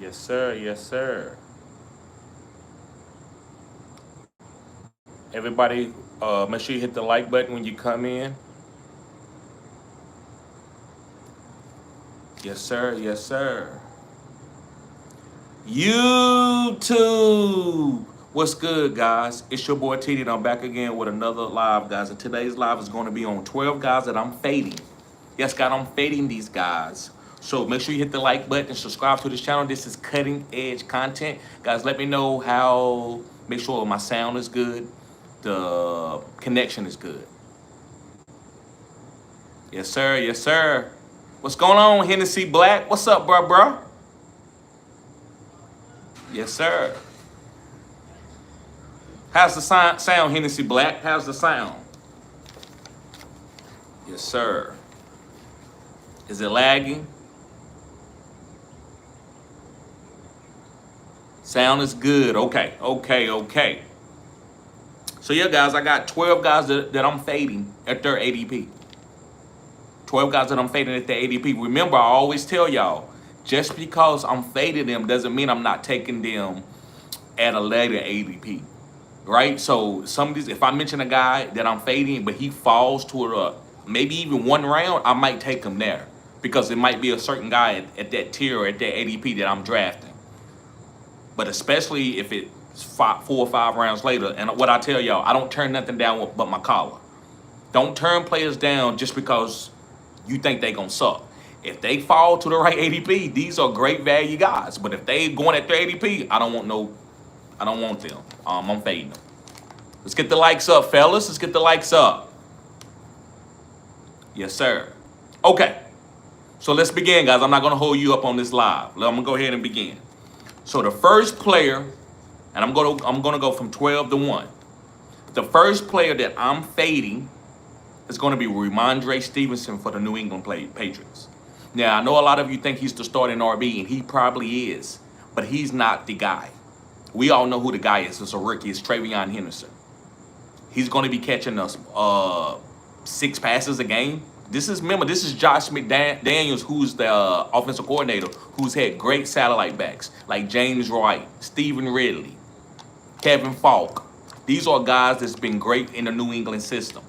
Yes, sir. Yes, sir. Everybody, make sure you hit the like button when you come in. Yes, sir. Yes, sir. YouTube. What's good, guys? It's your boy TD, and I'm back again with another live, guys. And today's live is going to be on 12 guys that I'm fading. Yes, God, I'm fading these guys. So make sure you hit the like button and subscribe to this channel. This is cutting edge content. Guys, let me know how, make sure my sound is good, the connection is good. Yes, sir. Yes, sir. What's going on, Hennessy Black? What's up, bro? Yes, sir. How's the sound, Hennessy Black? How's the sound? Yes, sir. Is it lagging? Sound is good. Okay. So yeah, guys, I got 12 guys that I'm fading at their ADP. 12 guys that I'm fading at their ADP. Remember, I always tell y'all, just because I'm fading them doesn't mean I'm not taking them at a later ADP. Right? So some of these, if I mention a guy that I'm fading, but he falls to maybe even one round, I might take him there. Because it might be a certain guy at that tier or at that ADP that I'm drafting. But especially if it's 4 or 5 rounds later, and what I tell y'all, I don't turn nothing down but my collar. Don't turn players down just because you think they gonna suck. If they fall to the right ADP, these are great value guys. But if they going at their ADP, I don't want them. I'm fading them. Let's get the likes up, fellas. Let's get the likes up. Yes, sir. Okay. So let's begin, guys. I'm not gonna hold you up on this live. I'm gonna go ahead and begin. So the first player, and I'm gonna go from 12 to 1. The first player that I'm fading is gonna be Ramondre Stevenson for the New England Patriots. Now I know a lot of you think he's the starting RB, and he probably is, but he's not the guy. We all know who the guy is. It's a rookie. It's Travion Henderson. He's going to be catching us 6 passes a game. This is Josh McDaniels, who's the offensive coordinator, who's had great satellite backs like James Wright, Stephen Ridley, Kevin Falk. These are guys that's been great in the New England system.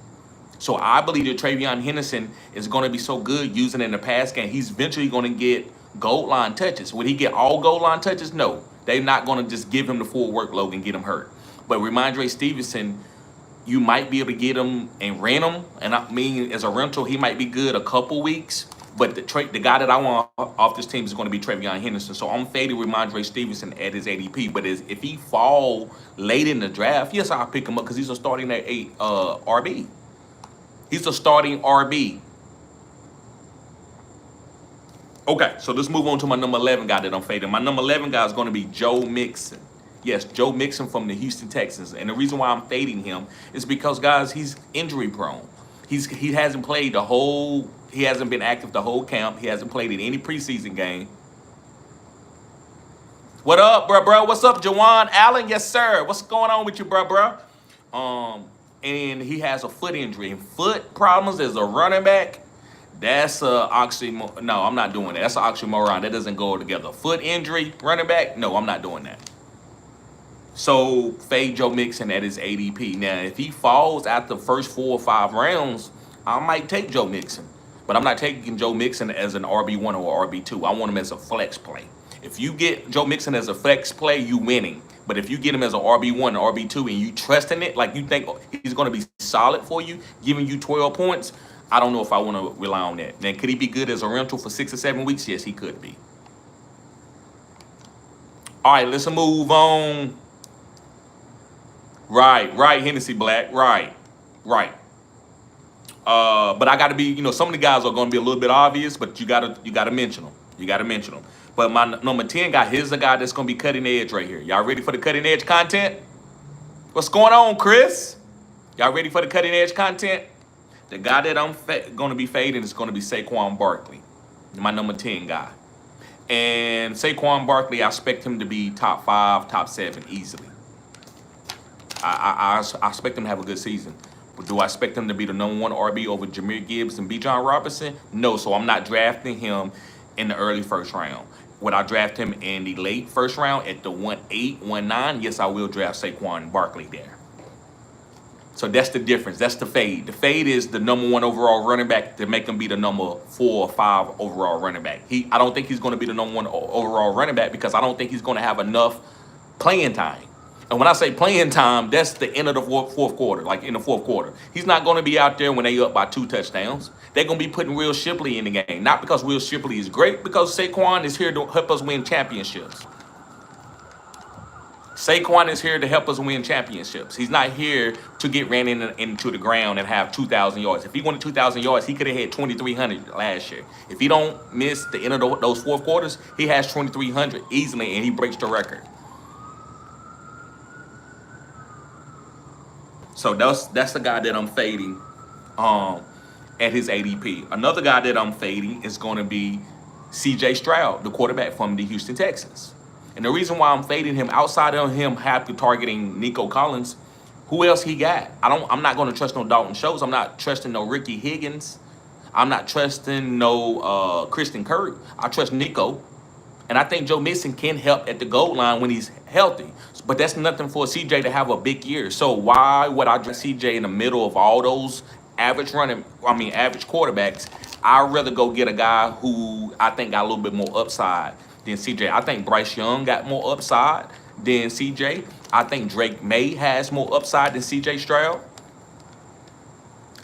So I believe that Travion Henderson is going to be so good using it in the pass game. He's eventually going to get goal line touches. Would he get all goal line touches? No. They're not going to just give him the full workload and get him hurt. But Ramondre Stevenson, you might be able to get him and rent him. And I mean, as a rental, he might be good a couple weeks. But the guy that I want off this team is going to be Travion Henderson. So I'm fading Ramondre Stevenson at his ADP. But if he fall late in the draft, yes, I'll pick him up because he's a starting at RB. He's a starting RB. Okay, so let's move on to my number 11 guy that I'm fading. My number 11 guy is going to be Joe Mixon. Yes, Joe Mixon from the Houston Texans. And the reason why I'm fading him is because, guys, he's injury prone. He hasn't played he hasn't been active the whole camp. He hasn't played in any preseason game. What up, bro? What's up, Jawan Allen? Yes, sir. What's going on with you, bro? And he has a foot injury. And foot problems as a running back, that's a oxymoron. No, I'm not doing that. That's an oxymoron. That doesn't go together. Foot injury, running back, no, I'm not doing that. So fade Joe Mixon at his ADP. Now, if he falls after the first 4 or 5 rounds, I might take Joe Mixon. But I'm not taking Joe Mixon as an RB1 or RB2. I want him as a flex play. If you get Joe Mixon as a flex play, you winning. But if you get him as an RB1 or RB2 and you trust in it, like you think he's going to be solid for you, giving you 12 points, I don't know if I want to rely on that. Then could he be good as a rental for 6 or 7 weeks? Yes, he could be. All right, let's move on. Right, Hennessy Black, right. But I got to be, some of the guys are going to be a little bit obvious, but you gotta mention them. But my number 10 guy, here's the guy that's going to be cutting edge right here. Y'all ready for the cutting edge content? What's going on, Chris? Y'all ready for the cutting edge content? The guy that I'm going to be fading is going to be Saquon Barkley, my number 10 guy. And Saquon Barkley, I expect him to be top 5, top 7 easily. I expect him to have a good season. But do I expect him to be the number 1 RB over Jahmyr Gibbs and Bijan Robinson? No, so I'm not drafting him in the early first round. would I draft him in the late first round at the 1-8, 1-9? Yes, I will draft Saquon Barkley there. So that's the difference. That's the fade. The fade is the number 1 overall running back to make him be the number 4 or 5 overall running back. I don't think he's going to be the number 1 overall running back because I don't think he's going to have enough playing time. And when I say playing time, that's the end of the fourth quarter, like in the fourth quarter. He's not going to be out there when they up by 2 touchdowns. They're going to be putting Will Shipley in the game. Not because Will Shipley is great, because Saquon is here to help us win championships. Saquon is here to help us win championships. He's not here to get ran into the ground and have 2,000 yards. If he wanted 2,000 yards, he could have had 2,300 last year. If he don't miss the end of those fourth quarters, he has 2,300 easily, and he breaks the record. So that's the guy that I'm fading at his ADP. Another guy that I'm fading is going to be C.J. Stroud, the quarterback from the Houston Texans. And the reason why I'm fading him, outside of him happy targeting Nico Collins, who else he got? I'm not going to trust no Dalton Schultz. I'm not trusting no Ricky Higgins. I'm not trusting no Christian Kirk. I trust Nico. And I think Joe Mixon can help at the goal line when he's healthy. But that's nothing for CJ to have a big year. So why would I draft CJ in the middle of all those average quarterbacks? I'd rather go get a guy who I think got a little bit more upside than CJ. I think Bryce Young got more upside than CJ. I think Drake May has more upside than CJ Stroud.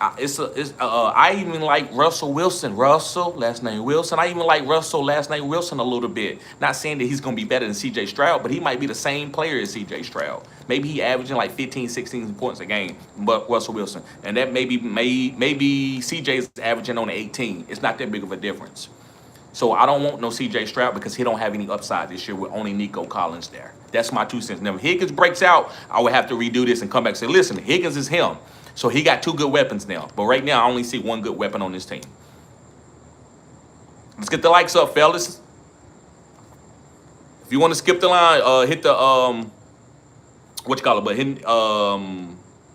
I even like Russell Wilson. Russell, last name Wilson. I even like Russell, last name Wilson a little bit. Not saying that he's going to be better than C.J. Stroud, but he might be the same player as C.J. Stroud. Maybe he averaging like 15, 16 points a game, but Russell Wilson. And that maybe C.J. is averaging on 18. It's not that big of a difference. So I don't want no C.J. Stroud because he don't have any upside this year with only Nico Collins there. That's my 2 cents. Now, if Higgins breaks out, I would have to redo this and come back and say, listen, Higgins is him. So he got 2 good weapons now. But right now, I only see 1 good weapon on this team. Let's get the likes up, fellas. If you want to skip the line, hit the,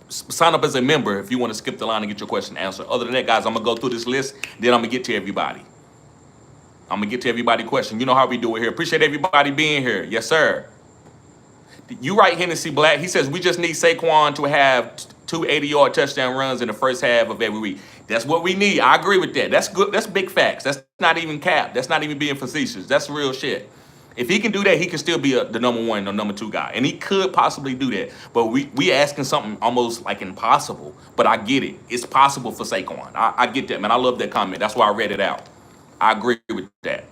sign up as a member if you want to skip the line and get your question answered. Other than that, guys, I'm going to go through this list. Then I'm going to get to everybody. I'm going to get to everybody's question. You know how we do it here. Appreciate everybody being here. Yes, sir. You right, Hennessy Black. He says, we just need Saquon to have 2 80-yard touchdown runs in the first half of every week. That's what we need. I agree with that. That's good. That's big facts. That's not even cap. That's not even being facetious. That's real shit. If he can do that, he can still be the number 1 or number 2 guy. And he could possibly do that. But we asking something almost like impossible. But I get it. It's possible for Saquon. I get that, man. I love that comment. That's why I read it out. I agree with that.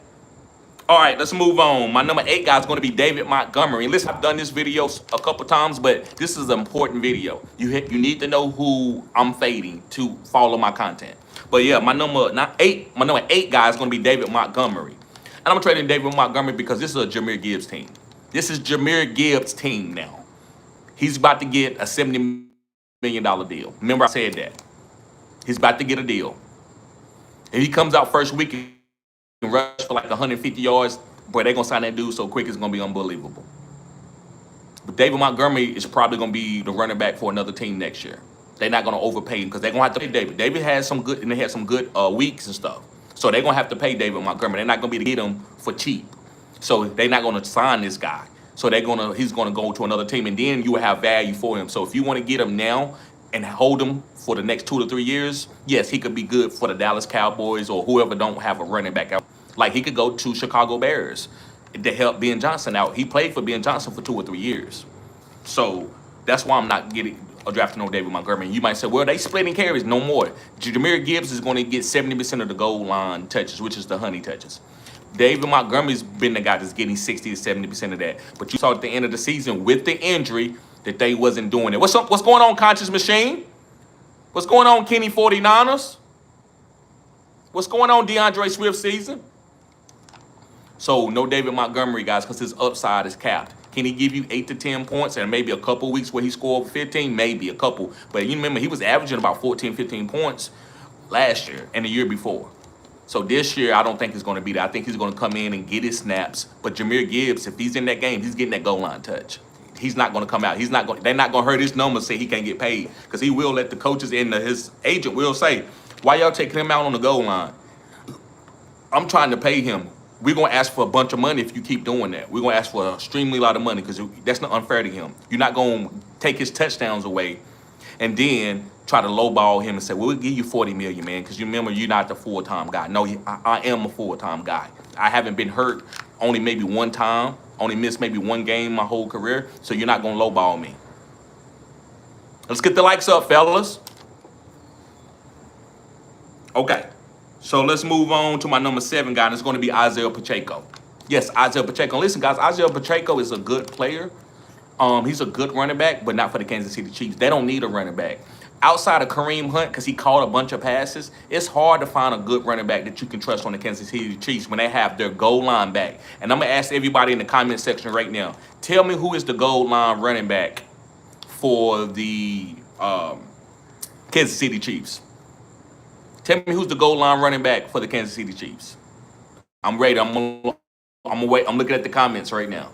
All right, let's move on. My number 8 guy is going to be David Montgomery. Listen, I've done this video a couple times, but this is an important video. You need to know who I'm fading to follow my content. But yeah, my number 8 guy is going to be David Montgomery. And I'm trading David Montgomery because this is a Jahmyr Gibbs team. This is Jahmyr Gibbs' team now. He's about to get a $70 million deal. Remember I said that. He's about to get a deal. If he comes out first week and rush for like 150 yards, boy, they're going to sign that dude so quick it's going to be unbelievable. But David Montgomery is probably going to be the running back for another team next year. They're not going to overpay him because they're going to have to pay David. David has some good, and they had some good weeks and stuff. So they're going to have to pay David Montgomery. They're not going to be able to get him for cheap. So they're not going to sign this guy. So he's going to go to another team, and then you will have value for him. So if you want to get him now and hold him for the next 2 to 3 years, yes, he could be good for the Dallas Cowboys or whoever don't have a running back out. Like he could go to Chicago Bears to help Ben Johnson out. He played for Ben Johnson for 2 or 3 years. So that's why I'm not drafting no David Montgomery. You might say, well, they splitting carries. No more. Jahmyr Gibbs is going to get 70% of the goal line touches, which is the honey touches. David Montgomery's been the guy that's getting 60 to 70% of that. But you saw at the end of the season with the injury that they wasn't doing it. What's up? What's going on, Conscious Machine? What's going on, Kenny 49ers? What's going on, DeAndre Swift season? So no David Montgomery, guys, because his upside is capped. Can he give you 8 to 10 points and maybe a couple weeks where he scored 15? Maybe a couple. But you remember, he was averaging about 14, 15 points last year and the year before. So this year, I don't think he's going to be there. I think he's going to come in and get his snaps. But Jahmyr Gibbs, if he's in that game, he's getting that goal line touch. He's not going to come out. They're not going to hurt his numbers, say he can't get paid. Because he will let the coaches and his agent will say, why y'all taking him out on the goal line? I'm trying to pay him we're gonna ask for a bunch of money if you keep doing that. We're gonna ask for an extremely lot of money because that's not unfair to him. You're not gonna take his touchdowns away and then try to lowball him and say, "Well, we'll give you 40 million, man," because you remember you're not the full-time guy. No, I am a full-time guy. I haven't been hurt only maybe one time, only missed maybe one game my whole career, so you're not gonna lowball me. Let's get the likes up, fellas. Okay, so let's move on to my number 7 guy, and it's going to be Isaiah Pacheco. Yes, Isaiah Pacheco. Listen, guys, Isaiah Pacheco is a good player. He's a good running back, but not for the Kansas City Chiefs. They don't need a running back. Outside of Kareem Hunt, because he caught a bunch of passes, it's hard to find a good running back that you can trust on the Kansas City Chiefs when they have their goal line back. And I'm going to ask everybody in the comment section right now, tell me who is the goal line running back for the Kansas City Chiefs. Tell me who's the goal line running back for the Kansas City Chiefs. I'm ready. I'm gonna wait. I'm looking at the comments right now.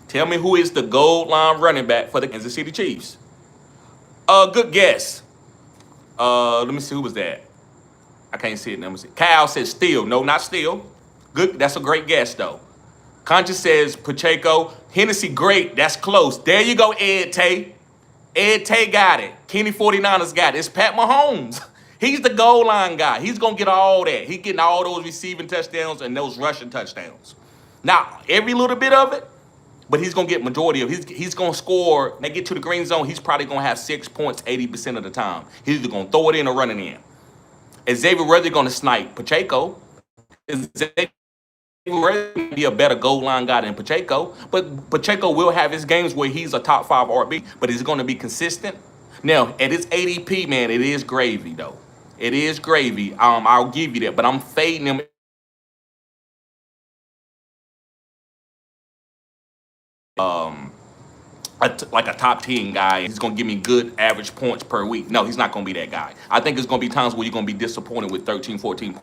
Tell me who is the goal line running back for the Kansas City Chiefs. Good guess. Let me see, who was that? I can't see it. Let me see. Kyle says Steele. No, not Steele. Good. That's a great guess though. Conscious says Pacheco. Hennessy, great. That's close. There you go, Ed Tay. Ed Tay got it. Kenny 49ers got it. It's Pat Mahomes. He's the goal line guy. He's going to get all that. He's getting all those receiving touchdowns and those rushing touchdowns. Now, every little bit of it, but he's going to get majority of it. He's going to score. When they get to the green zone, he's probably going to have 6 points 80% of the time. He's either going to throw it in or run it in. Is Xavier Worthy going to snipe Pacheco? Is Xavier Worthy be a better goal line guy than Pacheco? But Pacheco will have his games where he's a top 5 RB, but is he going to be consistent? Now, at his ADP, man, it is gravy, though. It is gravy. I'll give you that, but I'm fading him. Like a top 10 guy. He's going to give me good average points per week. No, he's not going to be that guy. I think it's going to be times where you're going to be disappointed with 13, 14.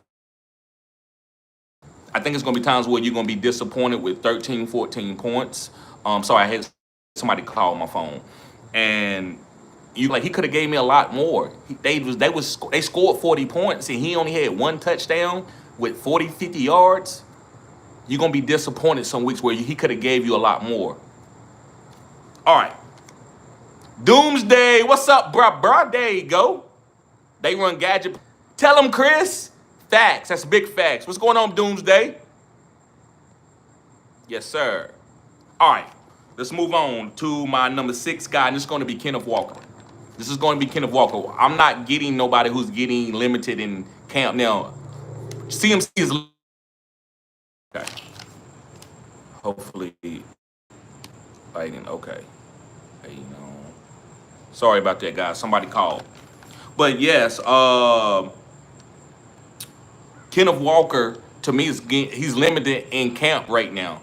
I think it's going to be times where you're going to be disappointed with 13, 14 points. Sorry, I had somebody call my phone. And he could have gave me a lot more. They scored 40 points and he only had 1 touchdown with 40, 50 yards. You're going to be disappointed some weeks where he could have gave you a lot more. All right. Doomsday. What's up, bruh? There you go. They run gadget. Tell him, Chris. Facts. That's big facts. What's going on, Doomsday? Yes, sir. All right. Let's move on to my number 6 guy, and this is going to be Kenneth Walker. This is going to be Kenneth Walker. I'm not getting nobody who's getting limited in camp. Now, CMC is... Okay. Hopefully... Okay. Sorry about that, guys. Somebody called. But yes, Kenneth Walker, to me, he's limited in camp right now.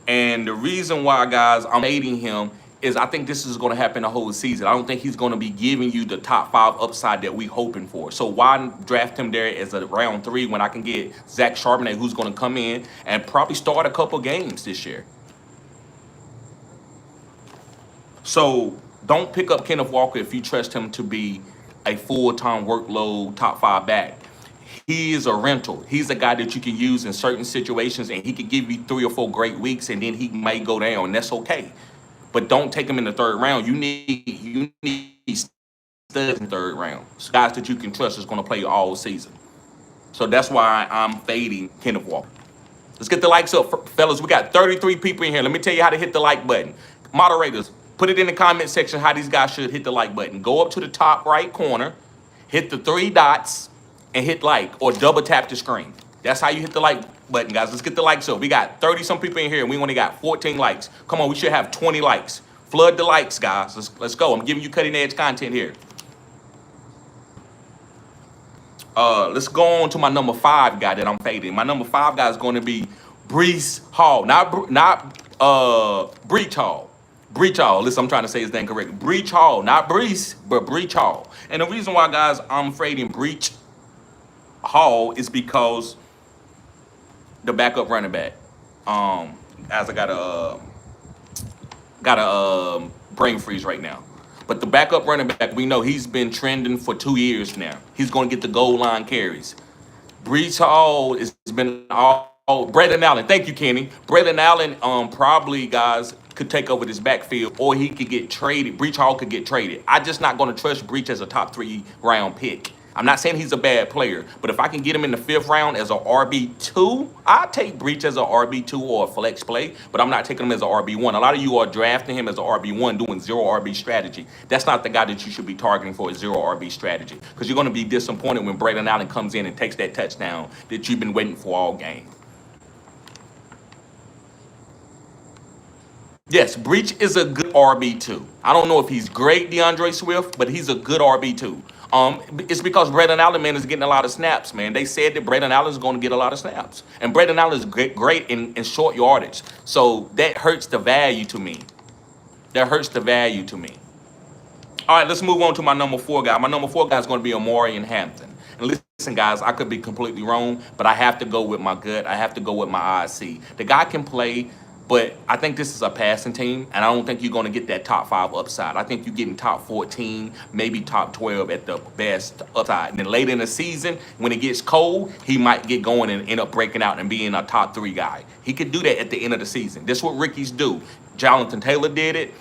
And the reason why, guys, I'm hating him is I think this is going to happen the whole season. I don't think he's going to be giving you the top 5 upside that we hoping for. So why draft him there as a round 3 when I can get Zach Charbonnet, who's going to come in and probably start a couple games this year? So don't pick up Kenneth Walker if you trust him to be a full-time workload top 5 back. He is a rental. He's a guy that you can use in certain situations, and he could give you 3 or 4 great weeks, and then he may go down, and that's okay. But don't take him in the 3rd round. You need studs in the 3rd round. Guys that you can trust is going to play all season. So that's why I'm fading Kenneth Walker. Let's get the likes up, fellas. We got 33 people in here. Let me tell you how to hit the like button. Moderators, put it in the comment section how these guys should hit the like button. Go up to the top right corner, hit the 3 dots, and hit like or double tap the screen. That's how you hit the like button, guys. Let's get the likes up. We got 30-some people in here, and we only got 14 likes. Come on, we should have 20 likes. Flood the likes, guys. Let's go. I'm giving you cutting-edge content here. Let's go on to my number 5 guy that I'm fading. My number 5 guy is going to be Breece Hall. Not Breach Hall. Breach Hall. Listen, I'm trying to say his name correct. Breach Hall. Not Breece, but Breach Hall. And the reason why, guys, I'm fading Breach Hall is because the backup running back. As I got a brain freeze right now. But the backup running back, we know he's been trending for 2 years now. He's going to get the goal line carries. Brees Hall has been all. Braylon Allen, thank you, Kenny. Braylon Allen, probably guys could take over this backfield, or he could get traded. Breach Hall could get traded. I'm just not going to trust Breach as a top 3 round pick. I'm not saying he's a bad player, but if I can get him in the 5th round as a RB2, I'll take Breach as a RB2 or a flex play, but I'm not taking him as a RB1. A lot of you are drafting him as a RB1, doing zero RB strategy. That's not the guy that you should be targeting for a zero RB strategy, because you're going to be disappointed when Braylon Allen comes in and takes that touchdown that you've been waiting for all game. Yes, Breach is a good RB2. I don't know if he's great, DeAndre Swift, but he's a good RB2. It's because Braylon Allen, man, is getting a lot of snaps, man. They said that Braylon Allen is going to get a lot of snaps. And Braylon Allen is great in short yardage. So that hurts the value to me. That hurts the value to me. All right, let's move on to my number 4 guy. My number 4 guy is going to be Amari and Hampton. And listen, guys, I could be completely wrong, but I have to go with my gut. I have to go with my eyes see. The guy can play, but I think this is a passing team, and I don't think you're going to get that top 5 upside. I think you're getting top 14, maybe top 12 at the best upside. And then later in the season, when it gets cold, he might get going and end up breaking out and being a top 3 guy. He could do that at the end of the season. This is what rookies do. Jonathan Taylor did it.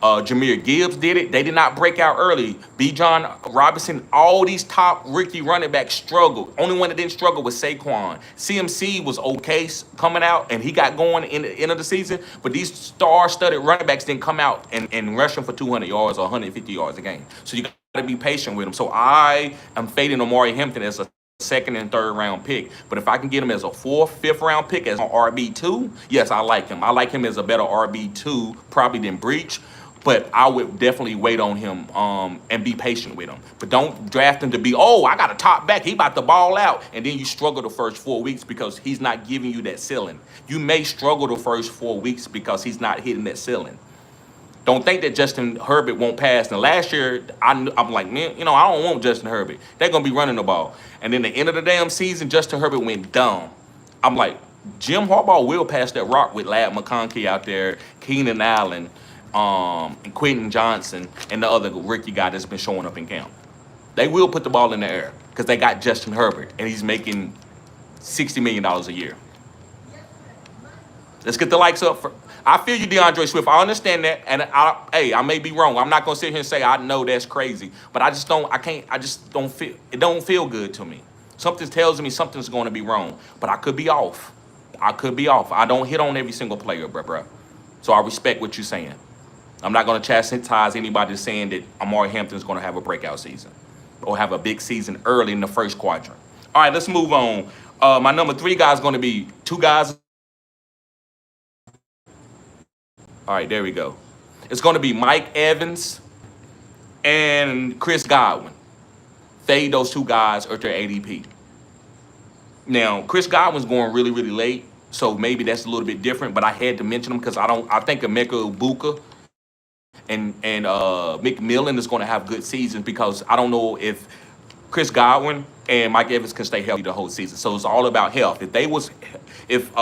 Jahmyr Gibbs did it. They did not break out early. Bijan Robinson, all these top rookie running backs struggled. Only one that didn't struggle was Saquon. CMC was okay coming out, and he got going in the end of the season. But these star-studded running backs didn't come out and rushing for 200 yards or 150 yards a game. So you got to be patient with them. So I am fading Amari Hampton as a 2nd and 3rd round pick. But if I can get him as a 4th, 5th round pick as an RB2, yes, I like him. I like him as a better RB2 probably than Breach. But I would definitely wait on him and be patient with him. But don't draft him to be, oh, I got a top back. He about to ball out. And then you struggle the first 4 weeks because he's not giving you that ceiling. You may struggle the first 4 weeks because he's not hitting that ceiling. Don't think that Justin Herbert won't pass. And last year, I'm like, man, I don't want Justin Herbert. They're going to be running the ball. And then the end of the damn season, Justin Herbert went dumb. I'm like, Jim Harbaugh will pass that rock with Ladd McConkey out there, Keenan Allen, and Quentin Johnson, and the other rookie guy that's been showing up in camp. They will put the ball in the air because they got Justin Herbert, and he's making $60 million a year. Let's get the likes up. I feel you, DeAndre Swift. I understand that, and I may be wrong. I'm not gonna sit here and say I know that's crazy, but I just don't feel it. Don't feel good to me. Something tells me something's going to be wrong, but I could be off. I don't hit on every single player, bruh. So I respect what you're saying. I'm not going to chastise anybody saying that Amari Hampton's going to have a breakout season or have a big season early in the first quadrant. All right, let's move on. My number 3 guy is going to be 2 guys. All right, there we go. It's going to be Mike Evans and Chris Godwin. Fade those 2 guys at their ADP. Now, Chris Godwin's going really, really late, so maybe that's a little bit different, but I had to mention him because I think Emeka Ibuka and McMillan is going to have good seasons because I don't know if Chris Godwin and Mike Evans can stay healthy the whole season. So it's all about health. If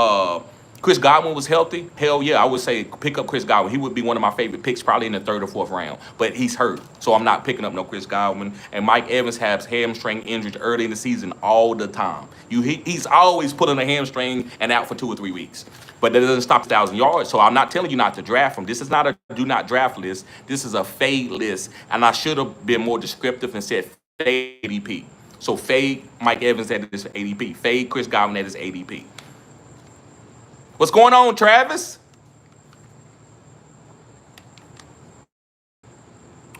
Chris Godwin was healthy, hell yeah, I would say pick up Chris Godwin. He would be one of my favorite picks probably in the 3rd or 4th round. But he's hurt, so I'm not picking up no Chris Godwin. And Mike Evans has hamstring injuries early in the season all the time. He's always pulling a hamstring and out for 2 or 3 weeks. But that doesn't stop 1,000 yards. So I'm not telling you not to draft him. This is not a do not draft list. This is a fade list. And I should have been more descriptive and said fade ADP. So fade Mike Evans at his ADP. Fade Chris Godwin at his ADP. What's going on, Travis?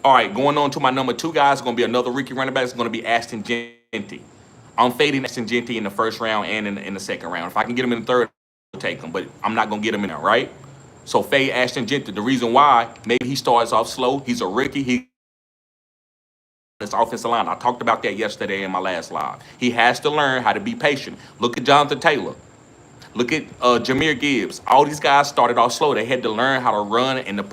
All right, going on to my number 2 guy. It's going to be another rookie running back. It's going to be Ashton Jeanty. I'm fading Ashton Jeanty in the 1st round and in the 2nd round. If I can get him in the 3rd, I'll take him, but I'm not going to get him in there, right? So fade Ashton Jeanty. The reason why, maybe he starts off slow. He's a rookie. His offensive line. I talked about that yesterday in my last live. He has to learn how to be patient. Look at Jonathan Taylor. Look at Jahmyr Gibbs. All these guys started off slow. They had to learn how to run in the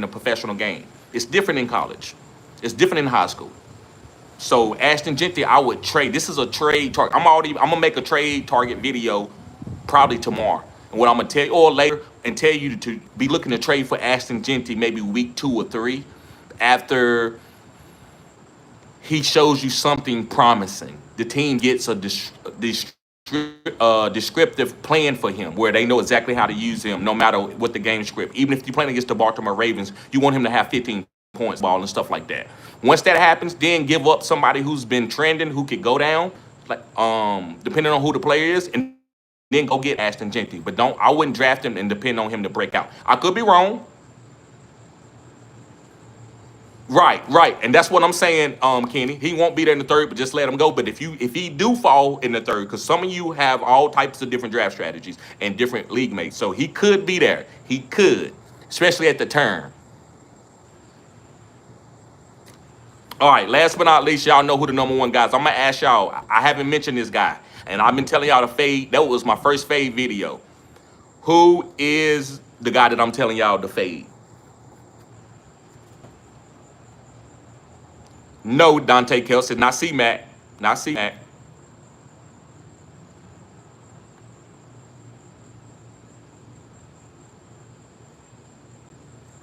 professional game. It's different in college. It's different in high school. So Ashton Jeanty, I would trade. This is a trade target. I'm gonna make a trade target video probably tomorrow. And what I'm gonna tell you, or later, and tell you to be looking to trade for Ashton Jeanty maybe week 2 or 3. after he shows you something promising. The team gets a descriptive plan for him where they know exactly how to use him no matter what the game script. Even if you're playing against the Baltimore Ravens, you want him to have 15 points ball and stuff like that. Once that happens, then give up somebody who's been trending, who could go down, like depending on who the player is, and then go get Ashton Jeanty. But I wouldn't draft him and depend on him to break out. I could be wrong. Right, and that's what I'm saying, Kenny. He won't be there in the third, but just let him go. But if he do fall in the third, because some of you have all types of different draft strategies and different league mates, so he could be there. He could, especially at the turn. All right, last but not least, y'all know who the #1 guys. I'm gonna ask y'all. I haven't mentioned this guy, and I've been telling y'all to fade. That was my first fade video. Who is the guy that I'm telling y'all to fade? No, Dante Kelsey, not C-Mac. Not C-Mac.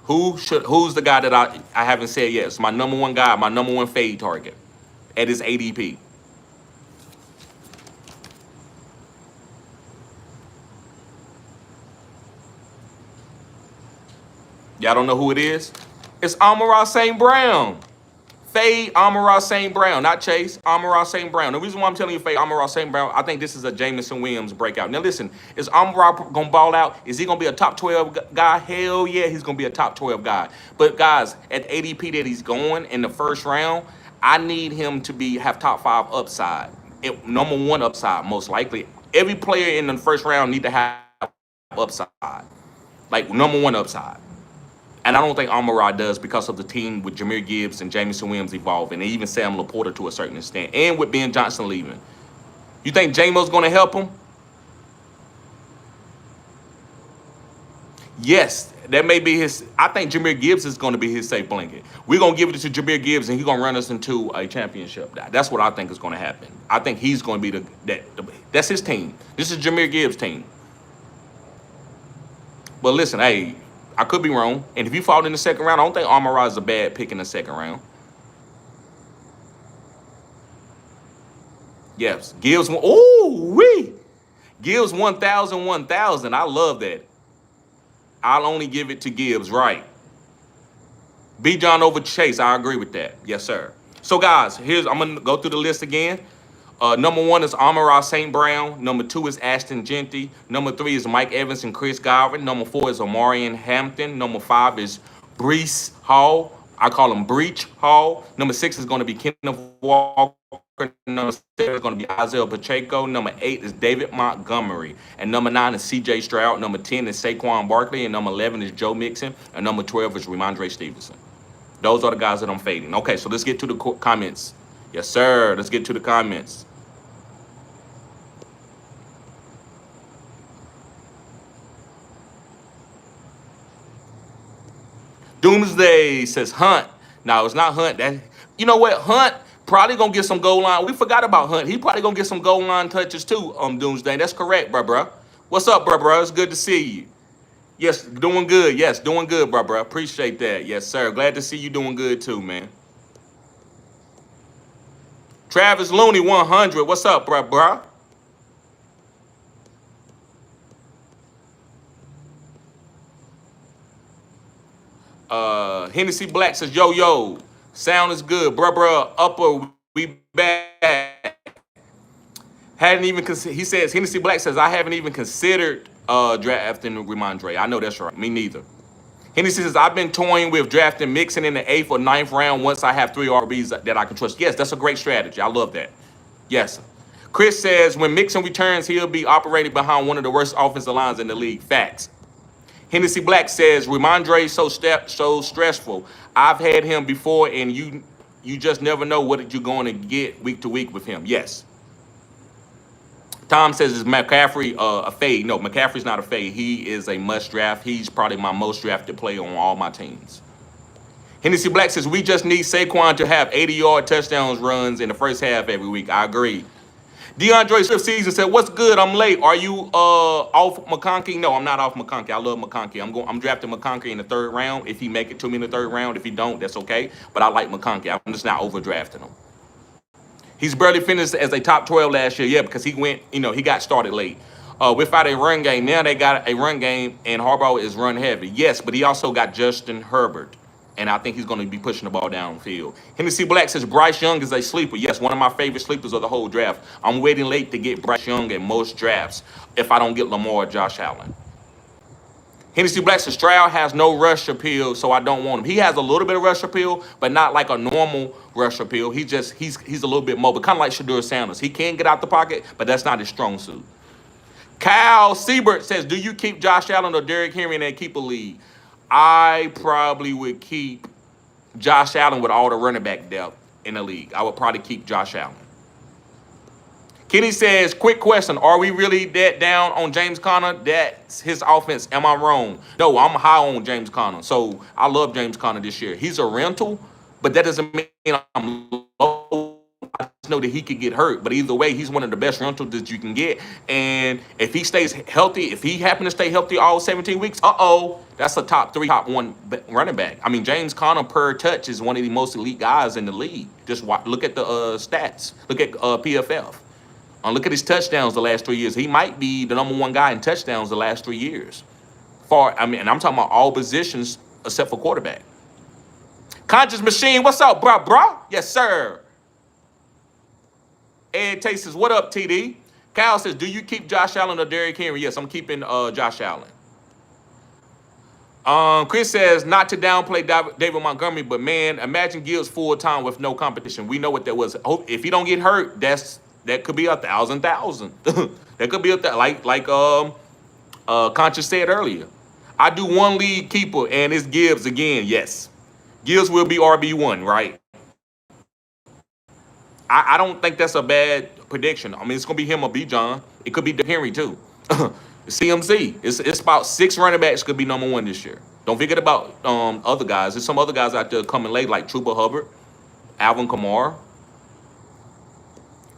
Who's the guy that I haven't said yet? It's my #1 guy, my #1 fade target at his ADP. Y'all don't know who it is? It's Amon-Ra St. Brown. Fade Amon-Ra St. Brown, not Chase. Amon-Ra St. Brown. The reason why I'm telling you fade Amon-Ra St. Brown, I think this is a Jameson Williams breakout. Now listen, is Amon-Ra gonna ball out? Is he gonna be a top 12 guy? Hell yeah, he's gonna be a top 12 guy. But guys, at the ADP that he's going in the first round, I need him to have top 5 upside. #1 upside, most likely. Every player in the first round need to have upside, like #1 upside. And I don't think Amon-Ra does because of the team with Jahmyr Gibbs and Jameson Williams evolving, and even Sam Laporta to a certain extent, and with Ben Johnson leaving. You think Jamo's going to help him? Yes, that may be his. I think Jahmyr Gibbs is going to be his safe blanket. We're going to give it to Jahmyr Gibbs, and he's going to run us into a championship. That's what I think is going to happen. I think he's going to be that's his team. This is Jahmyr Gibbs' team. But listen, hey, I could be wrong. And if you fall in the second round, I don't think Amon-Ra is a bad pick in the second round. Yes. Gibbs, Gibbs 1,000. I love that. I'll only give it to Gibbs, right. B. John over Chase. I agree with that. Yes, sir. So, guys, I'm going to go through the list again. #1 is Amon-Ra St. Brown. #2 is Ashton Jeanty. #3 is Mike Evans and Chris Godwin. #4 is Omarion Hampton. #5 is Breece Hall. I call him Breach Hall. #6 is going to be Kenneth Walker. #7 is going to be Isaiah Pacheco. #8 is David Montgomery. And #9 is C.J. Stroud. #10 is Saquon Barkley. And #11 is Joe Mixon. And #12 is Ramondre Stevenson. Those are the guys that I'm fading. Okay, so let's get to the comments. Yes, sir. Let's get to the comments. Doomsday says Hunt. No, it's not Hunt. You know what? Hunt probably gonna get some goal line. We forgot about Hunt. He probably gonna get some goal line touches too. Doomsday. That's correct, bruh. What's up, bruh? It's good to see you. Yes, doing good. Yes, doing good, bruh. Appreciate that. Yes, sir. Glad to see you doing good too, man. Travis Looney 100. What's up, bruh? Hennessy Black says, yo, sound is good, bruh. Upper, we back. He says, Hennessy Black says, I haven't even considered drafting Ramondre. I know that's right. Me neither. Hennessy says, I've been toying with drafting Mixon in the 8th or 9th round once I have 3 RBs that I can trust. Yes, that's a great strategy. I love that. Yes. Chris says, when Mixon returns, he'll be operating behind one of the worst offensive lines in the league. Facts. Hennessy Black says, Ramondre is so stressful. I've had him before, and you just never know what you're going to get week to week with him. Yes. Tom says, is McCaffrey a fade? No, McCaffrey's not a fade. He is a must draft. He's probably my most drafted player on all my teams. Hennessy Black says, we just need Saquon to have 80-yard touchdowns runs in the first half every week. I agree. DeAndre Swift season said, "What's good? I'm late. Are you off McConkey?" No, I'm not off McConkey. I love McConkey. I'm drafting McConkey in the 3rd round. If he make it to me in the 3rd round, if he don't, that's okay. But I like McConkey. I'm just not overdrafting him. He's barely finished as a top 12 last year, yeah, because he went, he got started late. Without a run game, now they got a run game, and Harbaugh is run heavy. Yes, but he also got Justin Herbert, and I think he's going to be pushing the ball downfield. Hennessy Black says Bryce Young is a sleeper. Yes, one of my favorite sleepers of the whole draft. I'm waiting late to get Bryce Young in most drafts if I don't get Lamar or Josh Allen. Hennessy Black says Stroud has no rush appeal, so I don't want him. He has a little bit of rush appeal, but not like a normal rush appeal. He's a little bit mobile, kind of like Shedeur Sanders. He can get out the pocket, but that's not his strong suit. Kyle Siebert says, do you keep Josh Allen or Derrick Henry in that keeper league? I probably would keep Josh Allen with all the running back depth in the league. I would probably keep Josh Allen. Kenny says, quick question. Are we really that down on James Conner? That's his offense. Am I wrong? No, I'm high on James Conner. So I love James Conner this year. He's a rental, but that doesn't mean I'm low. I just know that he could get hurt. But either way, he's one of the best rentals that you can get. And if he stays healthy, if he happens to stay healthy all 17 weeks, that's a top 3, top 1 running back. I mean, James Conner per touch is one of the most elite guys in the league. Just look at the stats. Look at PFF. Look at his touchdowns the last 3 years. He might be the #1 guy in touchdowns the last 3 years. And I'm talking about all positions except for quarterback. Conscious Machine, what's up, bruh? Yes, sir. Ed Tate says, what up, TD? Kyle says, do you keep Josh Allen or Derrick Henry? Yes, I'm keeping Josh Allen. Chris says, not to downplay David Montgomery, but man, imagine Gibbs full time with no competition. We know what that was. If he don't get hurt, that could be 1,000. That could be like Conscious said earlier. I do one league keeper, and it's Gibbs again. Yes, Gibbs will be RB1, right? I don't think that's a bad prediction. I mean, it's gonna be him or B. John. It could be Henry too. CMC. It's about 6 running backs could be #1 this year. Don't forget about other guys. There's some other guys out there coming late, like Trooper Hubbard, Alvin Kamara.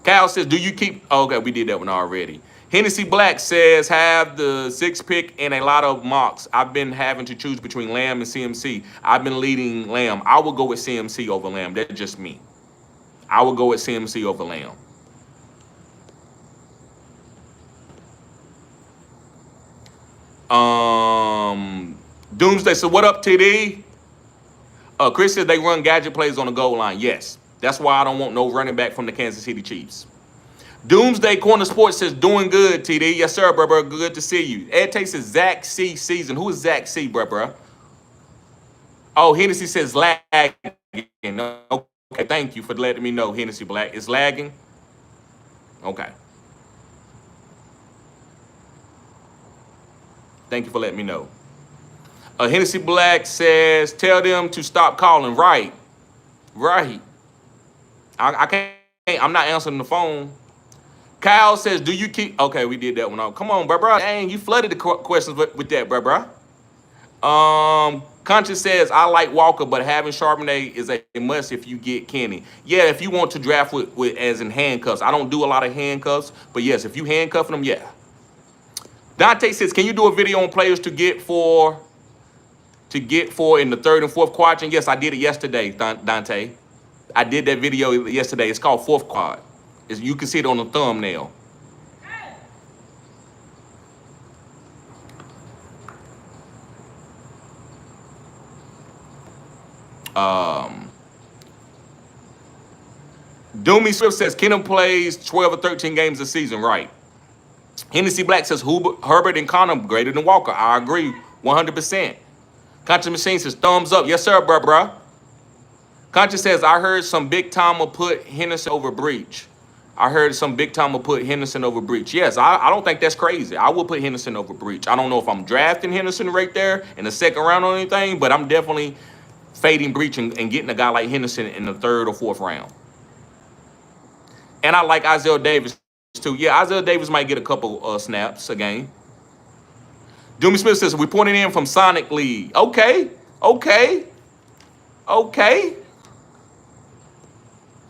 Cal says, do you keep... Oh, okay, we did that one already. Hennessy Black says, have the 6th pick in a lot of mocks. I've been having to choose between Lamb and CMC. I've been leading Lamb. I would go with CMC over Lamb. That's just me. I would go with CMC over Lamb. Doomsday said, what up, TD? Chris says they run gadget plays on the goal line. Yes. That's why I don't want no running back from the Kansas City Chiefs. Doomsday Corner Sports says, doing good, TD. Yes, sir, bro. Good to see you. Ed Tate says, Zach C season. Who is Zach C, bro? Oh, Hennessy says lagging. Okay, thank you for letting me know, Hennessy Black. It's lagging? Okay. Thank you for letting me know. Hennessy Black says, tell them to stop calling. Right. I can't, I'm not answering the phone. Kyle says, do you keep... Okay, we did that one out. Come on, bro. Dang, you flooded the questions with that, bro. Conscious says, I like Walker, but having Charbonnet is a must if you get Kenny. Yeah, if you want to draft with as in handcuffs. I don't do a lot of handcuffs, but yes, if you handcuff them, yeah. Dante says, can you do a video on players to get for in the 3rd and 4th quadrant? Yes, I did it yesterday, Dante. I did that video yesterday. It's called 4th quad. You can see it on the thumbnail. Doomy Swift says, Keenum plays 12 or 13 games a season, right? Hennessy Black says, Herbert and Conner greater than Walker. I agree 100%. Conscious Machine says, thumbs up. Yes, sir, bruh. Conscious says, I heard some big time will put Henderson over Breach. Yes, I don't think that's crazy. I will put Henderson over Breach. I don't know if I'm drafting Henderson right there in the 2nd round or anything, but I'm definitely fading Breach and getting a guy like Henderson in the 3rd or 4th round. And I like Isaiah Davis too. Yeah, Isaiah Davis might get a couple snaps a game. Doomy Smith says, we're pointing in from Sonic League. Okay.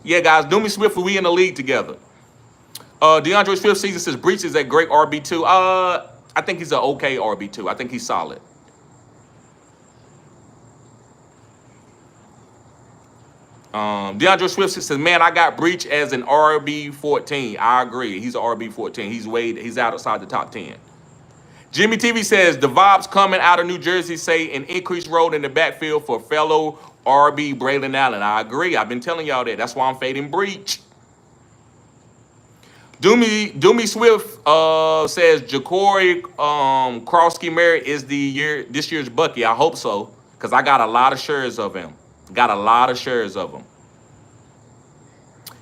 Yeah, guys, Doomy Swift, we in the league together. DeAndre Swift season says Breach is a great RB2. I think he's an okay RB2. I think he's solid. DeAndre Swift says, man, I got Breach as an RB14. I agree. He's an RB14. He's outside the top 10. Jimmy TV says the vibes coming out of New Jersey say an increased role in the backfield for fellow RB Braylon Allen. I agree. I've been telling y'all that. That's why I'm fading Breach. Doomy Swift says Ja'Cory Krosky Merritt is this year's Bucky. I hope so, because I got a lot of shares of him.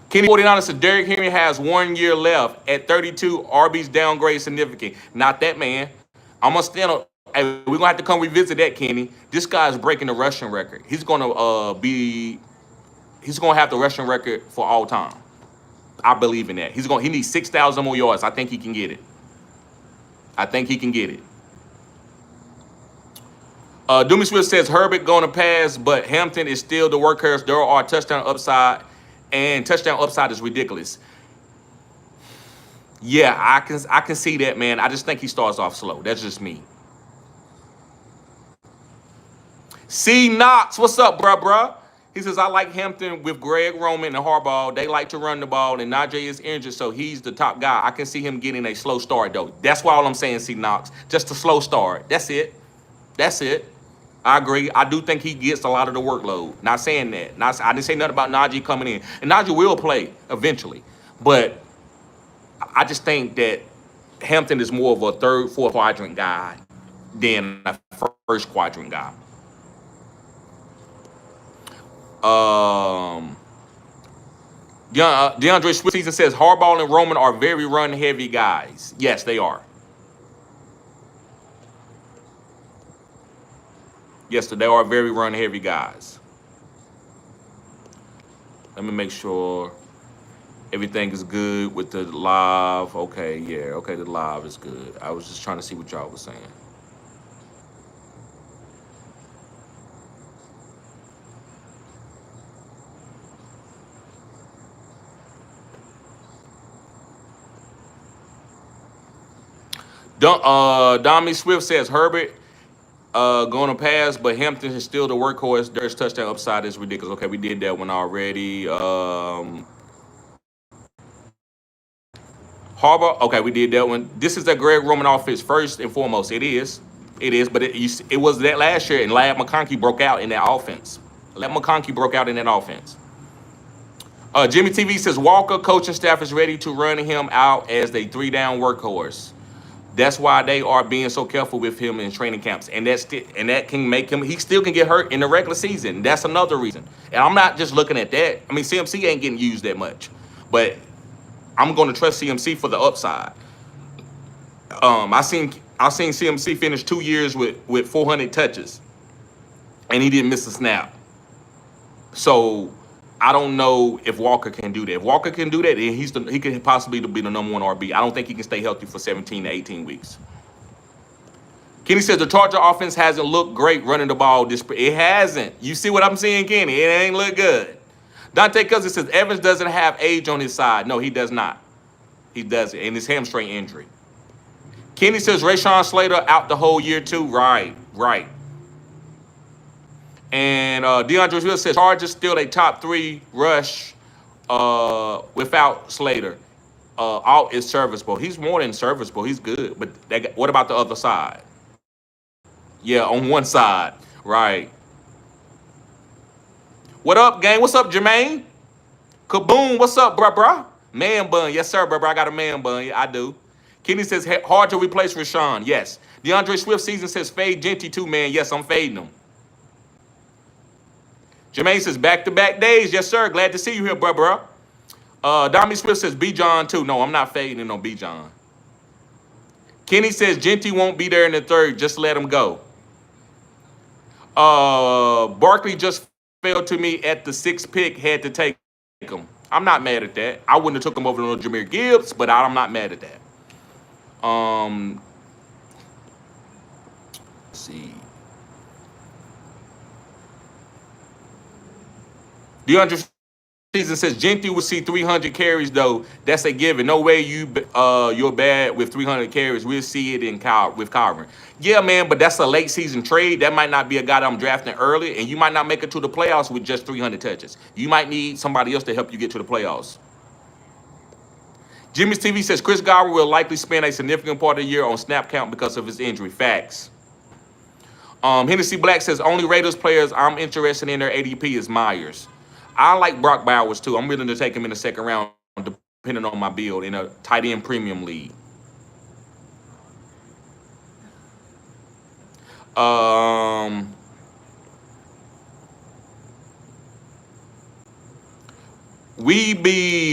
Kenny 49 says Derrick Henry has 1 year left at 32. RB's downgrade significant. Not that, man. I'm gonna stand up. Hey, we're gonna have to come revisit that, Kenny. This guy's breaking the rushing record. He's gonna have the rushing record for all time. I believe in that. He needs 6,000 more yards. I think he can get it. Doomy Swift says Herbert gonna pass, but Hampton is still the workhorse. There are touchdown upside, and touchdown upside is ridiculous. Yeah, I can see that, man. I just think he starts off slow. That's just me. C Knox, what's up, bruh? He says, I like Hampton with Greg Roman and Harbaugh. They like to run the ball, and Najee is injured, so he's the top guy. I can see him getting a slow start, though. That's why all I'm saying, C Knox. Just a slow start. That's it. I agree. I do think he gets a lot of the workload. Not saying that. I didn't say nothing about Najee coming in. And Najee will play eventually. But I just think that Hampton is more of a third, fourth quadrant guy than a first quadrant guy. DeAndre Swift season says Harbaugh and Roman are very run-heavy guys. Yes, they are. Yes, they are very run-heavy guys. Let me make sure everything is good with the live. Okay, yeah. Okay, the live is good. I was just trying to see what y'all was saying. Dominic Swift says Herbert going to pass, but Hampton is still the workhorse. There's touchdown upside is ridiculous. Okay, we did that one already. Harbaugh. Okay, we did that one. This is the Greg Roman offense first and foremost. It is, but it was that last year, and Lad McConkey broke out in that offense. Jimmy TV says Walker coaching staff is ready to run him out as a 3-down workhorse. That's why they are being so careful with him in training camps, and that can make him. He still can get hurt in the regular season. That's another reason. And I'm not just looking at that. I mean, CMC ain't getting used that much, but I'm going to trust CMC for the upside. I seen CMC finish 2 years with 400 touches, and he didn't miss a snap. So I don't know if Walker can do that. If Walker can do that, then he could possibly be the number 1 RB. I don't think he can stay healthy for 17 to 18 weeks. Kenny says the Charger offense hasn't looked great running the ball. It hasn't. You see what I'm saying, Kenny? It ain't look good. Dante Cousins says Evans doesn't have age on his side. No, he does not. He doesn't. And his hamstring injury. Kenny says Rashawn Slater out the whole year too. Right. And DeAndre Swift says Chargers still a top 3 rush without Slater. All is serviceable. He's more than serviceable. He's good. But what about the other side? Yeah, on one side. Right. What up, gang? What's up, Jermaine? Kaboom. What's up, bruh? Man bun. Yes, sir, bruh. I got a man bun. Yeah, I do. Kenny says hard to replace Rashawn. Yes. DeAndre Swift season says fade Genty too, man. Yes, I'm fading him. Jermaine says back-to-back days. Yes, sir. Glad to see you here, bruh. Dominic Swift says B. John too. No, I'm not fading on B. John. Kenny says Genty won't be there in the 3rd. Just let him go. Barkley just fell to me at the 6th pick. Had to take him. I'm not mad at that. I wouldn't have took him over to Jahmyr Gibbs, but I'm not mad at that. Let's see. DeAndre season says Gentry will see 300 carries though. That's a given. No way you're bad with 300 carries. We'll see it with Kyron. Yeah, man, but that's a late season trade. That might not be a guy that I'm drafting early, and you might not make it to the playoffs with just 300 touches. You might need somebody else to help you get to the playoffs. Jimmy's TV says Chris Godwin will likely spend a significant part of the year on snap count because of his injury. Facts. Hennessy Black says only Raiders players I'm interested in their ADP is Myers. I like Brock Bowers too. I'm willing to take him in the second round, depending on my build in a tight end premium league.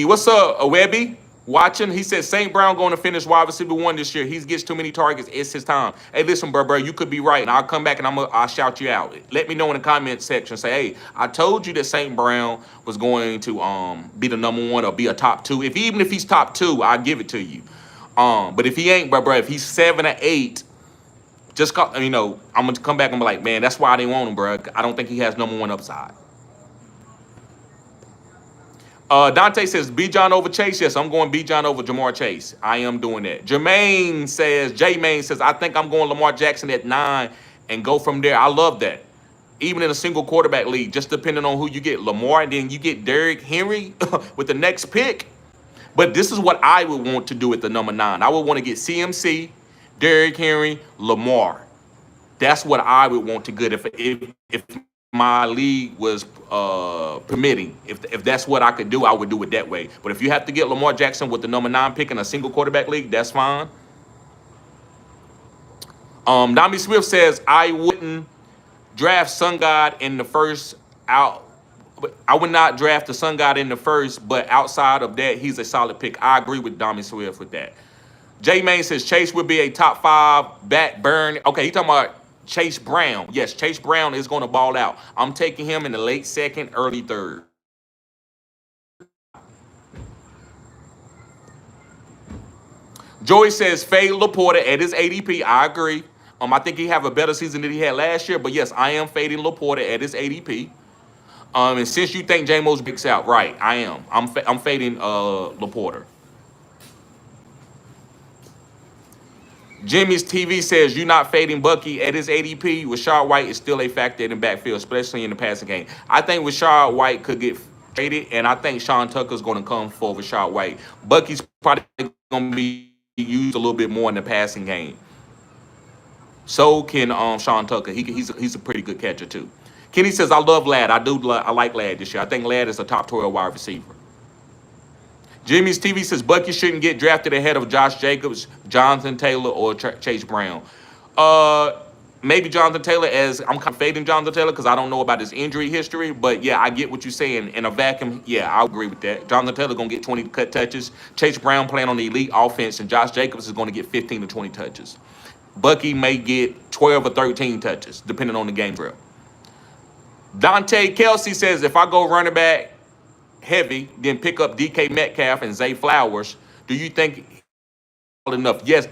What's up, Webby? Watching, he said St. Brown going to finish wide receiver 1 this year. He gets too many targets. It's his time. Hey, listen, bro, you could be right, and I'll come back and I'll shout you out. Let me know in the comment section. Say, hey, I told you that St. Brown was going to be the number 1 or be a top 2. Even if he's top 2, I'll give it to you. But if he ain't, bro, if he's 7 or 8, just I'm gonna come back and be like, man, that's why I didn't want him, bro. I don't think he has number 1 upside. Dante says Bijan over Chase. Yes, I'm going Bijan over Jamar Chase. I am doing that. J-Main says, I think I'm going Lamar Jackson at 9 and go from there. I love that. Even in a single quarterback league, just depending on who you get. Lamar, and then you get Derrick Henry with the next pick. But this is what I would want to do at the number 9. I would want to get CMC, Derrick Henry, Lamar. That's what I would want to get if my league was permitting. If that's what I could do, I would do it that way. But if you have to get Lamar Jackson with the number 9 pick in a single quarterback league, that's fine. Nami Swift says, I wouldn't draft Sun God in the first out. I would not draft the Sun God in the first, but outside of that, he's a solid pick. I agree with Nami Swift with that. J-Main says Chase would be a top 5 back burn. Okay, he talking about Chase Brown. Yes, Chase Brown is going to ball out. I'm taking him in the late 2nd, early 3rd. Joey says fade Laporta at his ADP. I agree. I think he have a better season than he had last year. But yes, I am fading Laporta at his ADP. And since you think J-Mo's breaks out, right, I am. I'm fading Laporta. Jimmy's TV says you're not fading Bucky at his ADP. Rashad White is still a factor in the backfield, especially in the passing game. I think Rashad White could get traded, and I think Sean Tucker's going to come for Rashad White. Bucky's probably going to be used a little bit more in the passing game. So can Sean Tucker. He's a pretty good catcher too. Kenny says I love Ladd. I like Ladd this year. I think Ladd is a top 12 wide receiver. Jimmy's TV says Bucky shouldn't get drafted ahead of Josh Jacobs, Jonathan Taylor, or Chase Brown. Maybe Jonathan Taylor, as I'm kind of fading Jonathan Taylor because I don't know about his injury history. But yeah, I get what you're saying. In a vacuum, yeah, I agree with that. Jonathan Taylor going to get 20 cut touches. Chase Brown playing on the elite offense, and Josh Jacobs is going to get 15 to 20 touches. Bucky may get 12 or 13 touches, depending on the game drill. Dante Kelsey says if I go running back heavy, then pick up DK Metcalf and Zay Flowers, do you think enough? Yes,